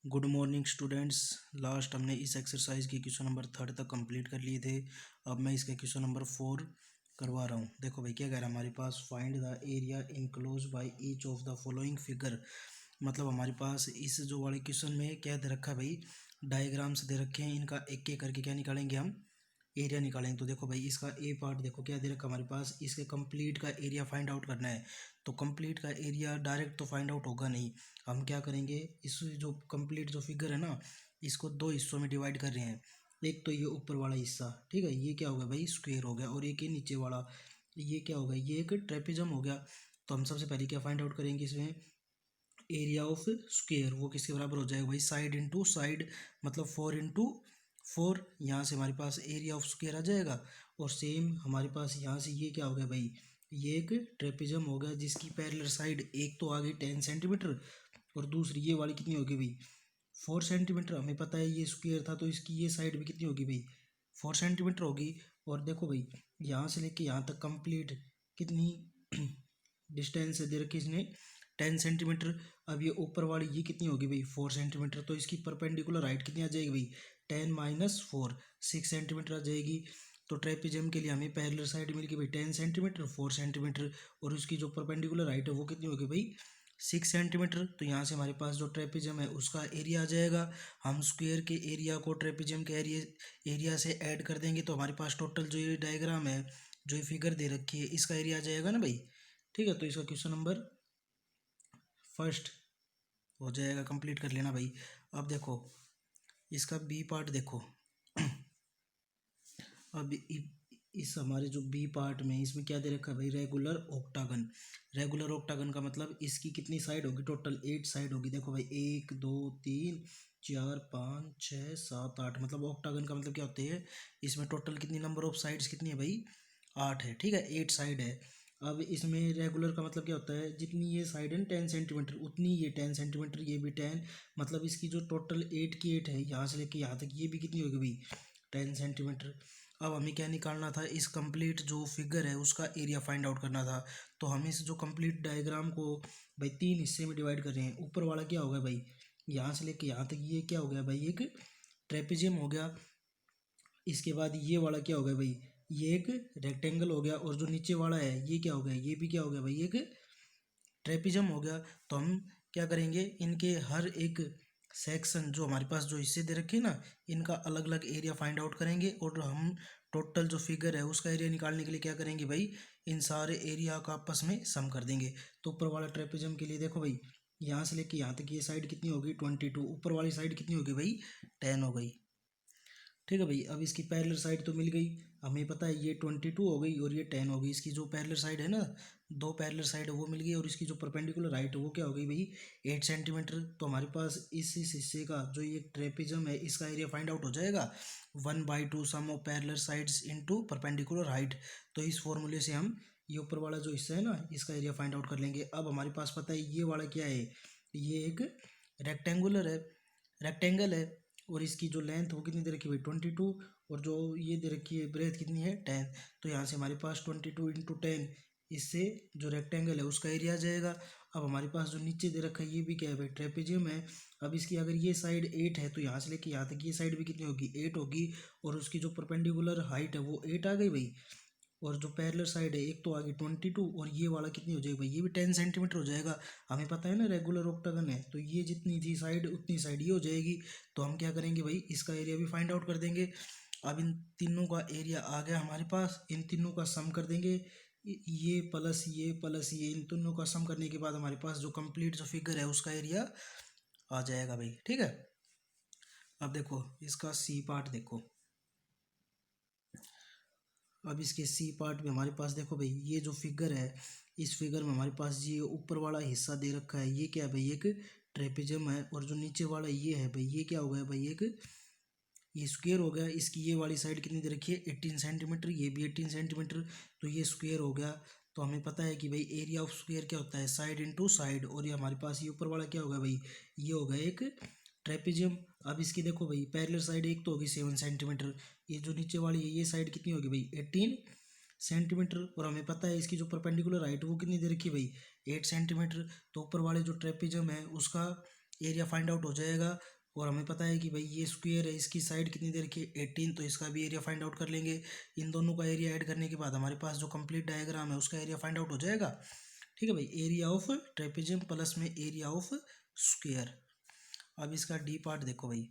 Good morning students. Last हमने इस exercise के क्वेश्चन नंबर 3 तक कंप्लीट कर लिए थे। अब मैं इसका क्वेश्चन नंबर 4 करवा रहा हूँ। देखो भाई क्या कह रहा है हमारे पास, find the area enclose by each of the following figure. मतलब हमारे पास इस जो वाले क्वेश्चन में क्या दे रखा है भाई, डायग्राम्स दे रखे हैं, इनका एक एक करके क्या निकालेंगे हम, एरिया निकालेंगे। तो देखो भाई इसका ए पार्ट देखो क्या दे रखा हमारे पास, इसके कंप्लीट का एरिया फाइंड आउट करना है। तो कंप्लीट का एरिया डायरेक्ट तो फाइंड आउट होगा नहीं, हम क्या करेंगे, इस जो कंप्लीट जो फिगर है ना, इसको दो हिस्सों में डिवाइड कर रहे हैं। एक तो ये ऊपर वाला हिस्सा, ठीक है, ये क्या हो गया भाई, स्क्वायर हो गया, और एक ये नीचे वाला, ये क्या हो गया, ये एक ट्रेपेजम हो गया। तो हम सबसे पहले क्या फाइंड आउट करेंगे इसमें, एरिया ऑफ स्क्वायर, वो किसके बराबर हो जाएगा भाई, साइड इंटू साइड, मतलब 4 इंटू 4। यहाँ से हमारे पास एरिया ऑफ स्क्वायर आ जाएगा। और सेम हमारे पास यहाँ से ये क्या हो गया भाई, ये एक ट्रेपेजम हो गया जिसकी पैरेलल साइड एक तो आ गई 10 सेंटीमीटर, और दूसरी ये वाली कितनी होगी भाई, 4 सेंटीमीटर। हमें पता है ये स्क्वायर था, तो इसकी ये साइड भी कितनी होगी भाई, 4 सेंटीमीटर होगी। और देखो भाई यहाँ से लेके यहाँ तक कंप्लीट कितनी डिस्टेंस दे रखी इसने, 10 सेंटीमीटर। अब ये ऊपर वाली ये कितनी होगी भाई, 4 सेंटीमीटर। तो इसकी परपेंडिकुलर हाइट कितनी आ जाएगी भाई, 10 - 4, 6 सेंटीमीटर आ जाएगी। तो ट्रेपेजियम के लिए हमें पैरेलल साइड मिल गई भाई 10 सेंटीमीटर, 4 सेंटीमीटर, और उसकी जो परपेंडिकुलर हाइट है वो कितनी होगी भाई, 6 सेंटीमीटर। तो यहाँ से हमारे पास जो ट्रेपेजियम है उसका एरिया आ जाएगा। हम स्क्वायर के एरिया को ट्रेपेजियम के एरिया से ऐड कर देंगे, तो हमारे पास टोटल जो ये डायग्राम है, जो ये फिगर दे रखी है, इसका एरिया आ जाएगा ना भाई। ठीक है, तो इसका क्वेश्चन नंबर फर्स्ट हो जाएगा, कंप्लीट कर लेना भाई। अब देखो इसका बी पार्ट देखो। अब इस हमारे जो बी पार्ट में, इसमें क्या दे रखा है भाई, रेगुलर ऑक्टागन। रेगुलर ऑक्टागन का मतलब इसकी कितनी साइड होगी, टोटल 8 साइड होगी। देखो भाई 1 2 3 4 5 6 7 8, मतलब ऑक्टागन का मतलब क्या होते हैं, इसमें टोटल कितनी नंबर ऑफ साइड्स कितनी है भाई, 8 है। ठीक है, 8 साइड है। अब इसमें रेगुलर का मतलब क्या होता है, जितनी ये साइड है 10 सेंटीमीटर, उतनी ये 10 सेंटीमीटर, ये भी 10, मतलब इसकी जो टोटल 8 की 8 है, यहाँ से लेके यहाँ तक, ये भी कितनी होगी भाई, 10 सेंटीमीटर। अब हमें क्या निकालना था, इस कंप्लीट जो फिगर है उसका एरिया फाइंड आउट करना था। तो हम इस जो कंप्लीट डायग्राम को भाई 3 हिस्से में डिवाइड कर रहे हैं। ऊपर वाला क्या होगा भाई, यहाँ से लेके यहाँ तक ये क्या हो गया भाई, एक ट्रेपेजियम हो गया। इसके बाद ये वाला क्या हो गया भाई, ये एक रेक्टेंगल हो गया। और जो नीचे वाला है ये क्या हो गया, ये भी क्या हो गया भाई, एक ट्रेपिज्म हो गया। तो हम क्या करेंगे, इनके हर एक सेक्शन जो हमारे पास जो हिस्से दे रखे हैं ना, इनका अलग अलग एरिया फाइंड आउट करेंगे। और हम टोटल जो फिगर है उसका एरिया निकालने के लिए क्या करेंगे भाई, इन सारे एरिया का आपस में सम कर देंगे। तो ऊपर वाला ट्रेपिज्म के लिए देखो भाई, यहाँ से लेके यहाँ तक ये साइड कितनी होगी, 22, ऊपर वाली साइड कितनी होगी भाई, 10 हो गई। ठीक है भाई, अब इसकी पैरेलल साइड तो मिल गई, हमें पता है ये 22 हो गई और ये 10 हो गई। इसकी जो पैरेलल साइड है ना, दो पैरेलल साइड है वो मिल गई, और इसकी जो परपेंडिकुलर हाइट है वो क्या हो गई भाई, 8 सेंटीमीटर। तो हमारे पास इस हिस्से का जो ये ट्रेपिज्म है इसका एरिया फाइंड आउट हो जाएगा, 1/2 sum of parallel sides into perpendicular height. तो इस फॉर्मूले से हम ये ऊपर वाला जो हिस्सा है ना, इसका एरिया फाइंड आउट कर लेंगे। अब हमारे पास पता है ये वाला क्या है, ये एक रेक्टेंगुलर है, रेक्टेंगल है। और इसकी जो लेंथ वो कितनी दे रखी है भाई, 22, और जो ये दे रखी है ब्रेथ कितनी है, 10। तो यहाँ से हमारे पास 22 × 10, इससे जो रेक्टेंगल है उसका एरिया आ जाएगा। अब हमारे पास जो नीचे दे रखा है ये भी क्या है भाई, ट्रेपेजियम है। अब इसकी अगर ये साइड 8 है, तो यहाँ से लेके यहाँ तक ये साइड भी कितनी होगी, 8 होगी। और उसकी जो परपेंडिकुलर हाइट है वो 8 आ गई भाई। और जो पैरेलल साइड है एक तो आ गई 22, और ये वाला कितनी हो जाएगी भाई, ये भी 10 सेंटीमीटर हो जाएगा। हमें पता है ना रेगुलर ऑक्टागन है, तो ये जितनी थी साइड उतनी साइड ये हो जाएगी। तो हम क्या करेंगे भाई, इसका एरिया भी फाइंड आउट कर देंगे। अब इन तीनों का एरिया आ गया हमारे पास, इन तीनों का सम कर देंगे, ये प्लस ये, इन तीनों का सम करने के बाद हमारे पास जो कंप्लीट जो फिगर है उसका एरिया आ जाएगा भाई। ठीक है, अब देखो इसका सी पार्ट देखो। अब इसके सी पार्ट में हमारे पास देखो भाई, ये जो फिगर है, इस फिगर में हमारे पास ये ऊपर वाला हिस्सा दे रखा है, ये क्या है भाई, एक ट्रेपेजियम है। और जो नीचे वाला ये है भाई, ये क्या हो गया भाई, एक ये स्क्वायर हो गया। इसकी ये वाली साइड कितनी दे रखी है, 18 सेंटीमीटर, ये भी 18 सेंटीमीटर। तो ये स्क्वायर हो गया। तो हमें पता है कि भाई एरिया ऑफ स्क्वायर क्या होता है, साइड इंटू साइड। और ये हमारे पास ये ऊपर वाला क्या होगा भाई, ये होगा एक ट्रेपेजियम। अब इसकी देखो भाई पैरेलल साइड एक तो होगी 7 सेंटीमीटर, ये जो नीचे वाली है ये साइड कितनी होगी भाई, 18 सेंटीमीटर। और हमें पता है इसकी जो परपेंडिकुलर हाइट वो कितनी दे रखी है भाई, 8 सेंटीमीटर। तो ऊपर वाले जो ट्रेपेजियम है उसका एरिया फाइंड आउट हो जाएगा। और हमें पता है कि भाई ये स्क्वायर है, इसकी साइड कितनी दे रखी है 18, तो इसका भी एरिया फाइंड आउट कर लेंगे। इन दोनों का एरिया ऐड करने के बाद हमारे पास जो कंप्लीट डायग्राम है उसका एरिया फाइंड आउट हो जाएगा। ठीक है भाई, एरिया ऑफ ट्रेपेजियम प्लस में एरिया ऑफ स्क्वायर। अब इसका डी पार्ट देखो भाई,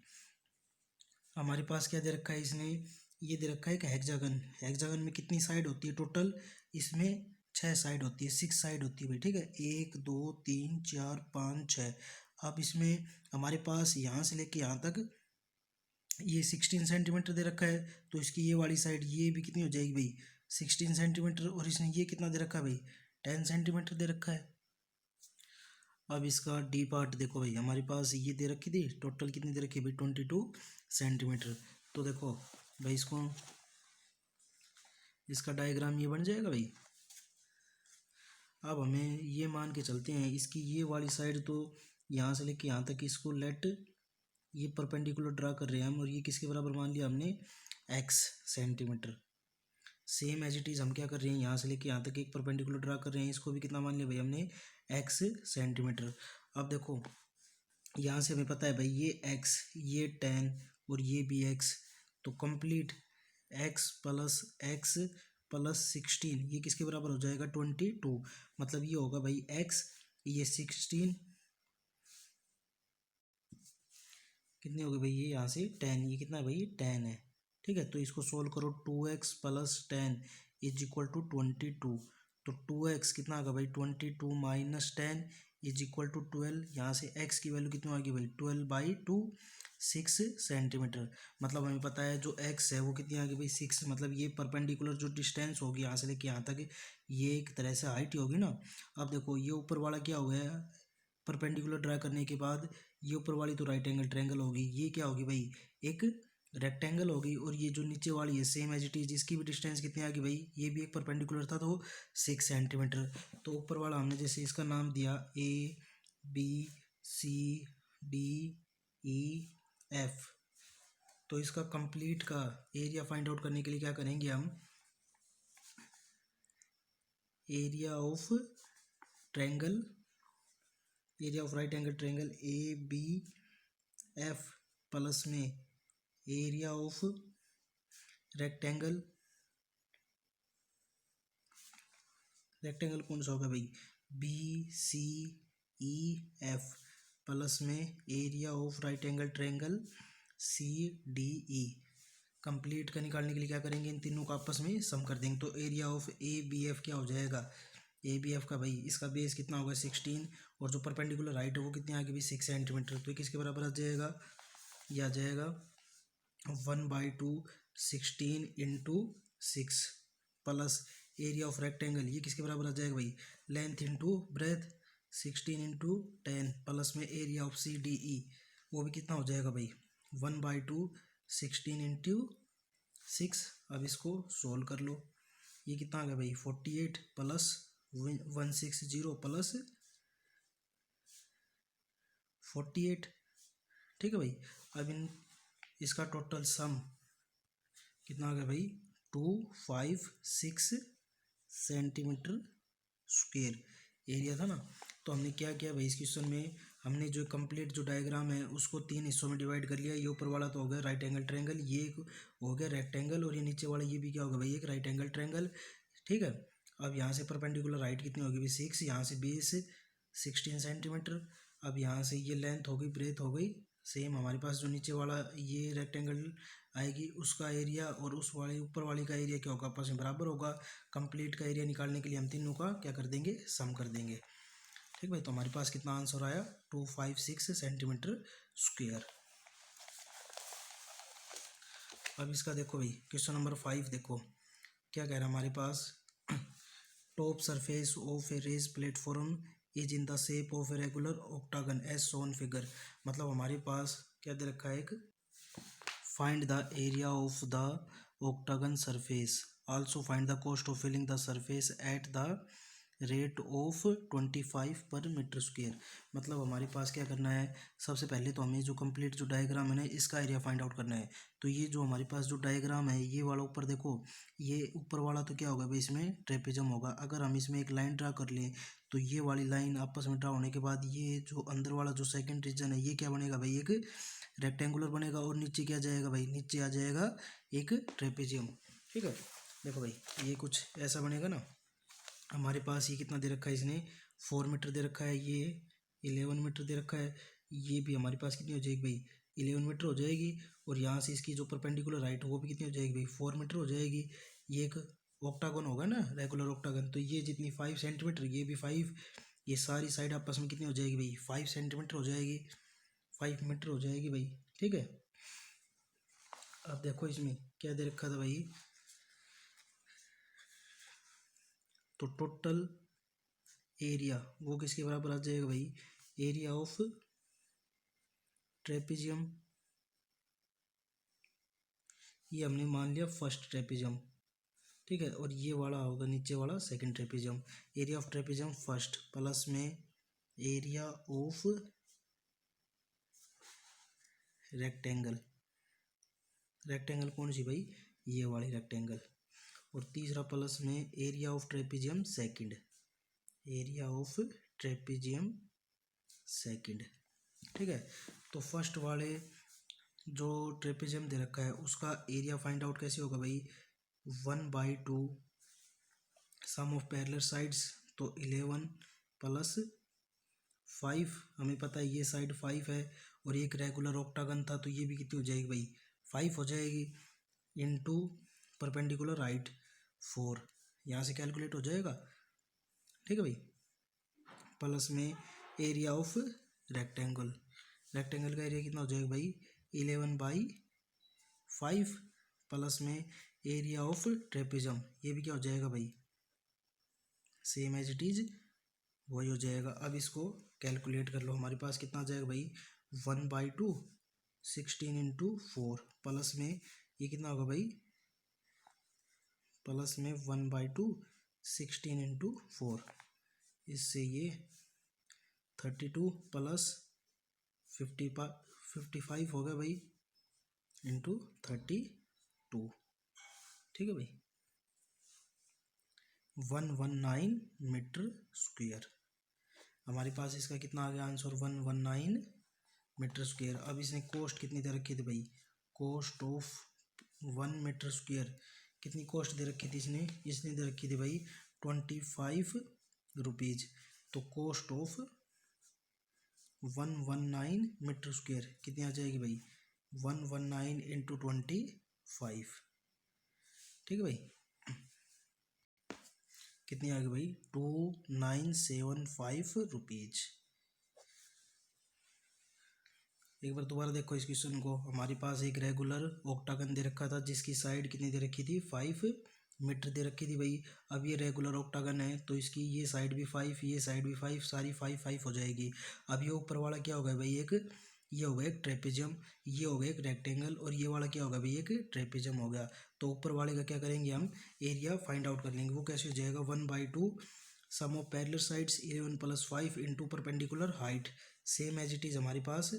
हमारे पास क्या दे रखा है इसने, ये दे रखा है कि हेक्सागन। हेक्सागन में कितनी साइड होती है टोटल, इसमें 6 साइड होती है, 6 साइड होती है भाई। ठीक है, 1 2 3 4 5 6। अब इसमें हमारे पास यहाँ से लेके यहाँ तक ये 16 सेंटीमीटर दे रखा है, तो इसकी ये वाली साइड ये भी कितनी हो जाएगी भाई 16 सेंटीमीटर। और इसने ये कितना दे रखा है भाई 10 सेंटीमीटर दे रखा है। अब इसका डी पार्ट देखो भाई, हमारे पास ये दे रखी थी टोटल कितनी दे रखी है भाई 22 सेंटीमीटर। तो देखो भाई इसको, इसका डायग्राम ये बन जाएगा भाई। अब हमें ये मान के चलते हैं इसकी ये वाली साइड तो यहाँ से लेके यहाँ तक इसको लेट ये परपेंडिकुलर ड्रा कर रहे हैं हम, और ये किसके बराबर मान लिया हमने x centimetre. Same as it is हम क्या कर रहे हैं, यहाँ से लेके यहाँ तक एक परपेंडिकुलर ड्रा कर रहे हैं, इसको भी कितना मान लिया भाई हमने x सेंटीमीटर। अब देखो यहाँ से हमें पता है भाई ये x, ये 10 और ये भी x, तो complete x plus x plus 16 ये किसके बराबर हो जाएगा 22। मतलब ये होगा भाई x, ये 16 कितने हो गए भाई, ये यहाँ से 10, ये कितना है भाई 10 है। ठीक है, तो इसको सोल्व करो, 2x plus 10 is equal to 22। तो 2x कितना आएगा भाई 22 माइनस 10 इज इक्वल टू 12। यहाँ से x की वैल्यू कितनी आ गई भाई 12/2, 6 सेंटीमीटर। मतलब हमें पता है जो x है वो कितनी आ गई भाई 6। मतलब ये परपेंडिकुलर जो डिस्टेंस होगी यहाँ से लेके यहाँ तक, ये एक तरह से हाइट ही होगी ना। अब देखो ये ऊपर वाला क्या हो गया, परपेंडिकुलर ड्रा करने के बाद ये ऊपर वाली तो राइट एंगल ट्रायंगल होगी, ये क्या होगी भाई एक रेक्टेंगल होगी। और ये जो नीचे वाली है सेम एज इट इज, इसकी भी डिस्टेंस कितनी आ गई भाई, ये भी एक परपेंडिकुलर था तो 6 सेंटीमीटर। तो ऊपर वाला हमने जैसे इसका नाम दिया ABCDEF, तो इसका कंप्लीट का एरिया फाइंड आउट करने के लिए क्या करेंगे हम, area of triangle, area of right angle triangle ABF plus में एरिया ऑफ रेक्टेंगल, रेक्टेंगल कौन सा होगा भाई BCEF प्लस में area of right angle triangle CDE। Complete का निकालने के लिए क्या करेंगे, इन तीनों को आपस में सम कर देंगे। तो एरिया ऑफ ABF क्या हो जाएगा, ABF का भाई इसका बेस कितना होगा 16, और जो परपेंडिकुलर हाइट है वो कितनी आ गई भाई 6 सेंटीमीटर। तो किसके बराबर आ जाएगा, ये आ जाएगा 1/2 16 into 6 plus area of rectangle, ये किसके बराबर आ जाएगा भाई length into breadth 16 into 10 plus में एरिया ऑफ CDE, वो भी कितना हो जाएगा भाई 1/2 16 इंटू 6। अब इसको सोल्व कर लो, ये कितना आ गया भाई 48 प्लस 160 प्लस 48। ठीक है भाई, अब इन इसका टोटल सम कितना आ गया भाई 256 सेंटीमीटर स्क्वेयर एरिया था ना। तो हमने क्या किया भाई इस क्वेश्चन में, हमने जो कंप्लीट जो डायग्राम है उसको 3 हिस्सों में डिवाइड कर लिया। ये ऊपर वाला तो हो गया राइट एंगल ट्रायंगल, ये एक हो गया रेक्टेंगल, और ये नीचे वाला ये भी क्या होगा भाई एक राइट एंगल ट्रायंगल। ठीक है, अब यहाँ से परपेंडिकुलर हाइट कितनी होगी भाई 6, यहाँ से बेस 16 सेंटीमीटर। अब यहाँ से ये लेंथ हो गई, ब्रेथ हो गई सेम। हमारे पास जो नीचे वाला ये रेक्टेंगल आएगी उसका एरिया और उस वाले ऊपर वाली का एरिया क्या होगा आपस में बराबर होगा। कंप्लीट का एरिया निकालने के लिए हम तीनों का क्या कर देंगे सम कर देंगे। ठीक भाई, तो हमारे पास कितना आंसर आया 256 सेंटीमीटर स्क्वायर। अब इसका देखो भाई क्वेश्चन नंबर 5 देखो क्या कह रहा है हमारे पास, top surface of a raise platform is in the shape of a regular octagon as shown figure. मतलब हमारे पास क्या दे रखा है एक, find the area of the octagon surface, also find the cost of filling the surface at the rate of 25 पर metre square. मतलब हमारे पास क्या करना है, सबसे पहले तो हमें जो कंप्लीट जो डायग्राम है ना इसका एरिया फाइंड आउट करना है। तो ये जो हमारे पास जो डायग्राम है ये वाला ऊपर देखो, ये ऊपर वाला तो क्या होगा भाई, इसमें ट्रेपेजम होगा। अगर हम इसमें एक लाइन ड्रा कर लें तो ये वाली लाइन आपस में ड्रा होने के बाद ये जो अंदर वाला जो सेकंड रीजन है ये क्या बनेगा भाई, एक रेक्टेंगुलर बनेगा। और नीचे क्या जाएगा भाई, नीचे आ जाएगा एक ट्रेपेजियम। ठीक है, देखो भाई ये कुछ ऐसा बनेगा ना। हमारे पास ये कितना दे रखा है, इसने 4 मीटर दे रखा है, ये 11 मीटर दे रखा है। ये भी हमारे पास कितनी हो जाएगी भाई, 11 मीटर हो जाएगी। और यहाँ से इसकी जो परपेंडिकुलर हाइट है वो भी कितनी हो जाएगी भाई, 4 मीटर हो जाएगी। ये एक ऑक्टागन होगा ना, रेगुलर ऑक्टागन, तो ये जितनी 5 सेंटीमीटर, ये भी 5, ये सारी साइड आपस में कितनी हो जाएगी भाई, 5 सेंटीमीटर हो जाएगी, 5 मीटर हो जाएगी भाई। ठीक है, अब देखो इसमें क्या दे रखा था भाई, तो टोटल एरिया वो किसके बराबर आ जाएगा भाई, एरिया ऑफ ट्रेपेजियम, ये हमने मान लिया फर्स्ट ट्रेपेजियम। ठीक है, और ये वाला होगा नीचे वाला second trapezium. Area of trapezium first plus में एरिया ऑफ रेक्टेंगल, रेक्टेंगल कौन सी भाई, ये वाली रेक्टेंगल। और तीसरा प्लस में area of trapezium second, area of trapezium second. ठीक है, तो फर्स्ट वाले जो ट्रेपेजियम दे रखा है उसका एरिया फाइंड आउट कैसे होगा भाई, 1/2 सम ऑफ पैरेलल साइड्स, तो 11 प्लस 5, हमें पता है ये साइड 5 है। और एक रेगुलर ऑक्टागन था तो ये भी कितनी हो जाएगी भाई, 5 हो जाएगी, इनटू परपेंडिकुलर हाइट 4, यहाँ से कैलकुलेट हो जाएगा। ठीक है भाई, प्लस में एरिया ऑफ रेक्टेंगल, रेक्टेंगल का एरिया कितना हो जाएगा भाई, 11/5 प्लस में एरिया ऑफ ट्रेपेजम, ये भी क्या हो जाएगा भाई, सेम एज इट इज वही हो जाएगा। अब इसको कैलकुलेट कर लो, हमारे पास कितना आ जाएगा भाई, 1/2 16 इंटू 4 प्लस में ये कितना होगा भाई, प्लस में 1/2 16 इंटू 4, इससे ये 32 प्लस 55 हो गया भाई, इंटू 32। ठीक है भाई, 119 मीटर स्क्वेयर। हमारे पास इसका कितना आ गया आंसर, 119 मीटर स्क्वेयर। अब इसने कॉस्ट कितनी दे रखी थी भाई, कॉस्ट ऑफ 1 मीटर स्क्वेयर कितनी कॉस्ट दे रखी थी इसने, इसने दे रखी थी भाई 25 रुपीज़। तो कॉस्ट ऑफ 119 मीटर स्क्वेयर कितनी आ जाएगी भाई, 119 इंटू 25। ठीक है भाई, कितनी आ गई भाई, 2975 रुपीज़। एक बार दोबारा देखो इस क्वेश्चन को, हमारे पास एक रेगुलर ऑक्टागन दे रखा था जिसकी साइड कितनी दे रखी थी, 5 मीटर दे रखी थी भाई। अब ये रेगुलर ऑक्टागन है तो इसकी ये साइड भी 5, ये साइड भी 5, सारी 5 हो जाएगी। अब ये ऊपर वाला क्या होगा भाई, एक ये होगा एक ट्रेपेजियम, ये होगा एक रेक्टेंगल, और ये वाला क्या होगा भाई, एक ट्रेपेजियम हो गया। तो ऊपर वाले का क्या करेंगे हम, एरिया फाइंड आउट कर लेंगे। वो कैसे हो जाएगा, 1/2 sum of parallel sides 11 plus 5 into perpendicular height, same as it is हमारे पास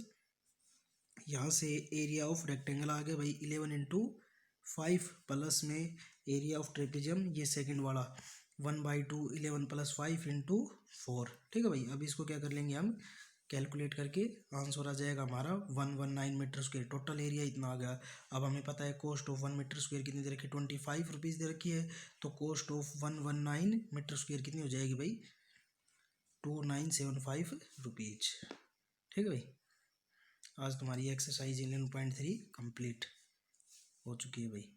यहाँ से एरिया ऑफ रेक्टेंगल आ गया भाई 11 इंटू 5 प्लस में एरिया ऑफ ट्रेपेजियम ये सेकंड वाला 1/2 11 प्लस 5 इंटू 4। ठीक है भाई, अब इसको क्या कर लेंगे हम, कैलकुलेट करके आंसर आ जाएगा हमारा 119 मीटर स्क्वेयर। टोटल एरिया इतना आ गया। अब हमें पता है कॉस्ट ऑफ 1 मीटर स्क्वेयर कितनी दे रखी है, 25 रुपीज़ दे रखी है। तो कॉस्ट ऑफ 119 मीटर स्क्वेयर कितनी हो जाएगी भाई, 2975 रुपीज़। ठीक है भाई, आज तुम्हारी एक्सरसाइज 11.3 कंप्लीट हो चुकी है भाई।